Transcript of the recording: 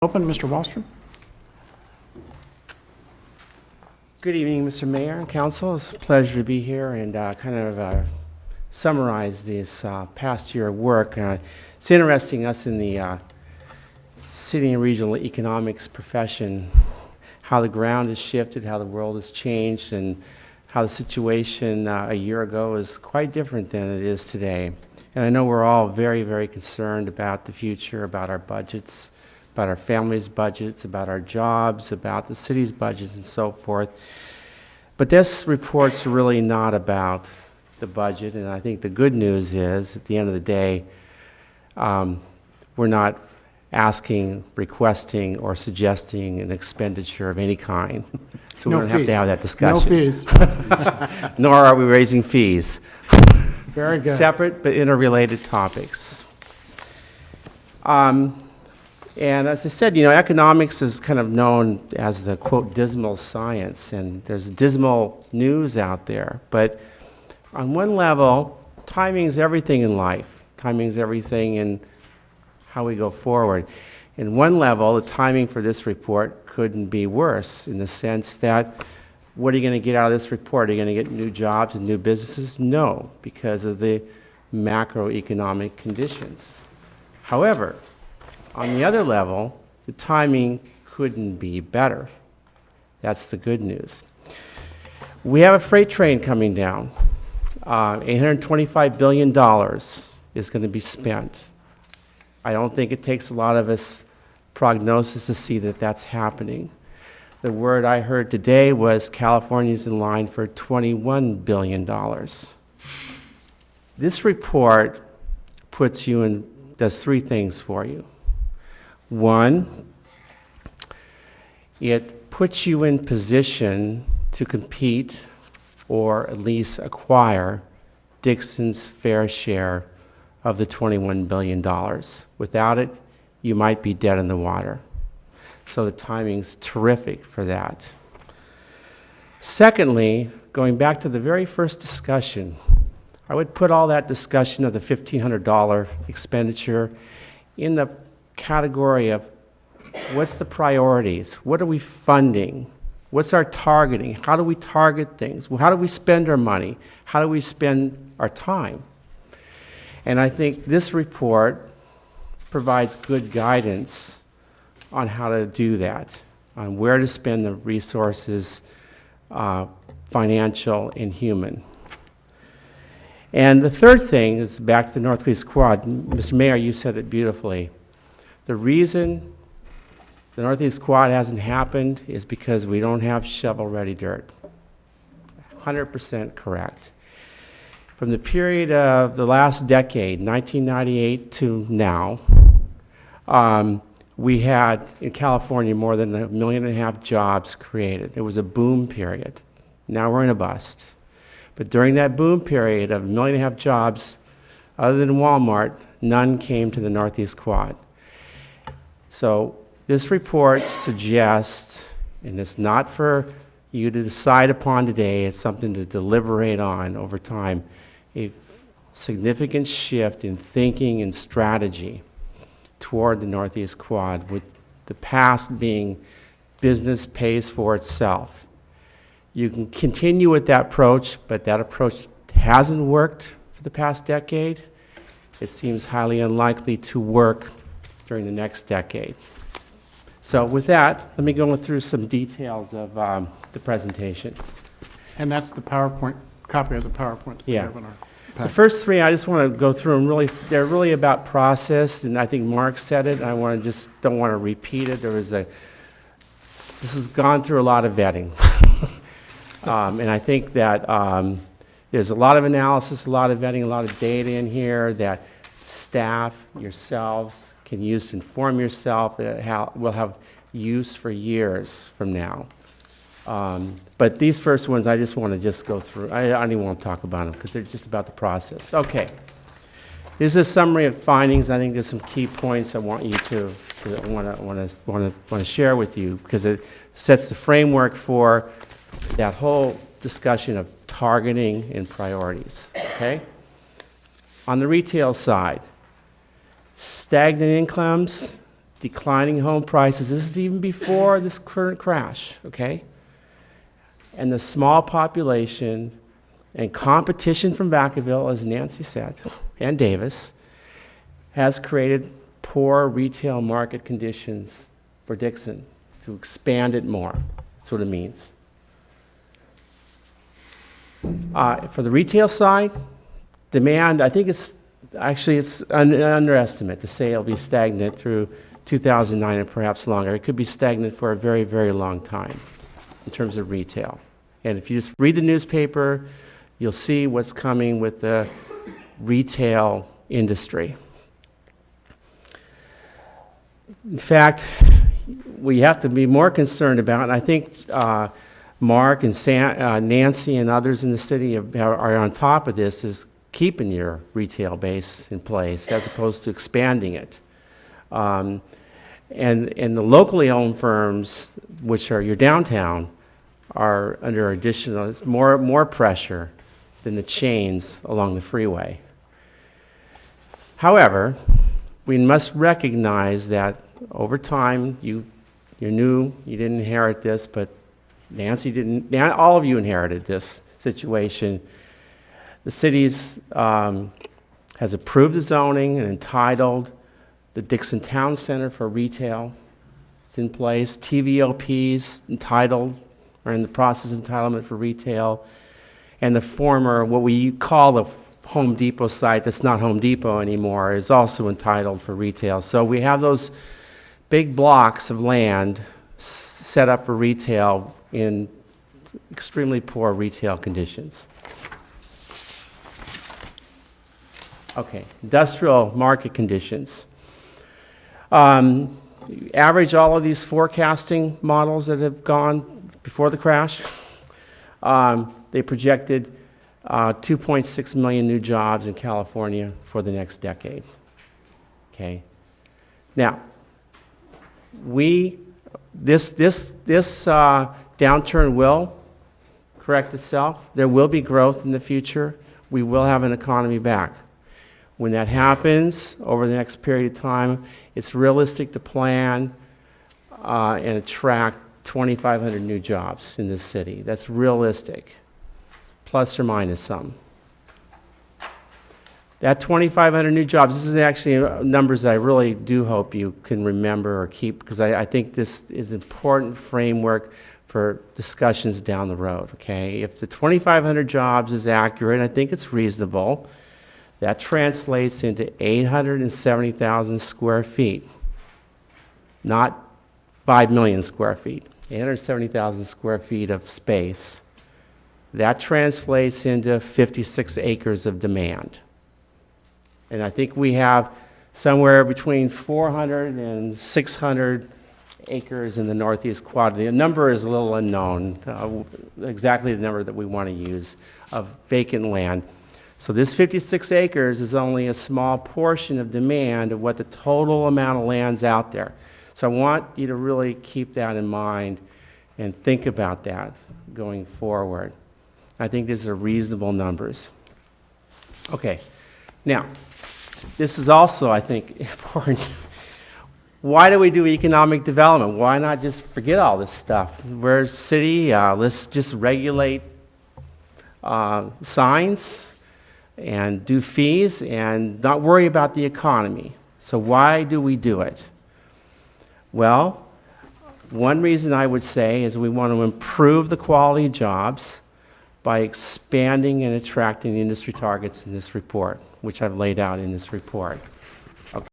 Open, Mr. Wallstrom. Good evening, Mr. Mayor and Council. It's a pleasure to be here and summarize this past year of work. It's interesting, us in the city and regional economics profession, how the ground has shifted, how the world has changed, and how the situation a year ago is quite different than it is today. And I know we're all very, very concerned about the future, about our budgets, about our families' budgets, about our jobs, about the city's budgets, and so forth. But this report's really not about the budget, and I think the good news is, at the end of the day, we're not asking, requesting, or suggesting an expenditure of any kind. So we No don't have to fees. have that discussion. No fees. Nor are we raising fees. Very good. Separate but interrelated topics. And as I said, economics is kind of known as the, quote, dismal science, and there's dismal news out there. But on one level, timing is everything in life. Timing is everything in how we go forward. In one level, the timing for this report couldn't be worse, in the sense that, what are you going to get out of this report? Are you going to get new jobs and new businesses? No, because of the macroeconomic conditions. However, on the other level, the timing couldn't be better. That's the good news. We have a freight train coming down. $825 billion is going to be spent. I don't think it takes a lot of us prognosis to see that that's happening. The word I heard today was California's in line for $21 billion. This report does three things for you. One, it puts you in position to compete or at least acquire Dixon's fair share of the $21 billion. Without it, you might be dead in the water. So the timing's terrific for that. Secondly, going back to the very first discussion, I would put all that discussion of the $1,500 expenditure in the category of what's the priorities? What are we funding? What's our targeting? How do we target things? How do we spend our money? How do we spend our time? And I think this report provides good guidance on how to do that, on where to spend the resources, financial and human. And the third thing is back to the Northeast Quad. Mr. Mayor, you said it beautifully. The reason the Northeast Quad hasn't happened is because we don't have shovel-ready dirt. 100% correct. From the period of the last decade, 1998 to now, we had in California more than 1.5 million jobs created. It was a boom period. Now we're in a bust. But during that boom period of 1.5 million jobs, other than Walmart, none came to the Northeast Quad. So this report suggests, and it's not for you to decide upon today, it's something to deliberate on over time, a significant shift in thinking and strategy toward the Northeast Quad, with the past being business pays for itself. You can continue with that approach, but that approach hasn't worked for the past decade. It seems highly unlikely to work during the next decade. So with that, let me go through some details of the presentation. And that's the PowerPoint, copy of the PowerPoint that we Yeah. have in our The packet. first three, I just want to go through them they're really about process, and I think Mark said it, and don't want to repeat it. This has gone through a lot of vetting. And I think that there's a lot of analysis, a lot of vetting, a lot of data in here that staff, yourselves, can use to inform yourself, that will have use for years from now. But these first ones, I just want to go through. I don't even want to talk about them because they're just about the process. Okay. This is a summary of findings. I think there's some key points I want you to want to share with you, because it sets the framework for that whole discussion of targeting and priorities. Okay. On the retail side, stagnant incomes declining home prices. This is even before this current crash, okay? And the small population and competition from Vacaville, as Nancy said, and Davis, has created poor retail market conditions for Dixon to expand it more. That's what it means. For the retail side, demand, I think it's an underestimate to say it'll be stagnant through 2009 and perhaps longer. It could be stagnant for a very, very long time in terms of retail. And if you just read the newspaper, you'll see what's coming with the retail industry. In fact, we have to be more concerned about, and I think Mark and Nancy and others in the city are on top of this, is keeping your retail base in place as opposed to expanding it. And the locally owned firms, which are your downtown, are under additional, it's more pressure than the chains along the freeway. However, we must recognize that over time, you're new, you didn't inherit this, but Nancy didn't, all of you inherited this situation. The city's has approved the zoning and entitled the Dixon Town Center for retail. It's in place. TVOP's entitled, are in the process of entitlement for retail. And the former, what we call the Home Depot site, that's not Home Depot anymore, is also entitled for retail. So we have those big blocks of land set up for retail in extremely poor retail conditions. Okay, industrial market conditions. Average all of these forecasting models that have gone before the crash. They projected 2.6 million new jobs in California for the next decade. Okay. Now, this downturn will correct itself. There will be growth in the future. We will have an economy back. When that happens over the next period of time, it's realistic to plan and attract 2,500 new jobs in this city. That's realistic, plus or minus some. That 2,500 new jobs, this is actually numbers that I really do hope you can remember or keep, because I think this is an important framework for discussions down the road, okay? If the 2,500 jobs is accurate, I think it's reasonable, that translates into 870,000 square feet, not 5 million square feet, 870,000 square feet of space. That translates into 56 acres of demand. And I think we have somewhere between 400 and 600 acres in the northeast quadrant. The number is a little unknown, exactly the number that we want to use of vacant land. So this 56 acres is only a small portion of demand of what the total amount of land's out there. So I want you to really keep that in mind and think about that going forward. I think these are reasonable numbers. Okay, now, this is also, I think, important. Why do we do economic development? Why not just forget all this stuff? We're a city, let's just regulate signs and do fees and not worry about the economy. So why do we do it? Well, one reason I would say is we want to improve the quality of jobs by expanding and attracting the industry targets in this report, which I've laid out in this report.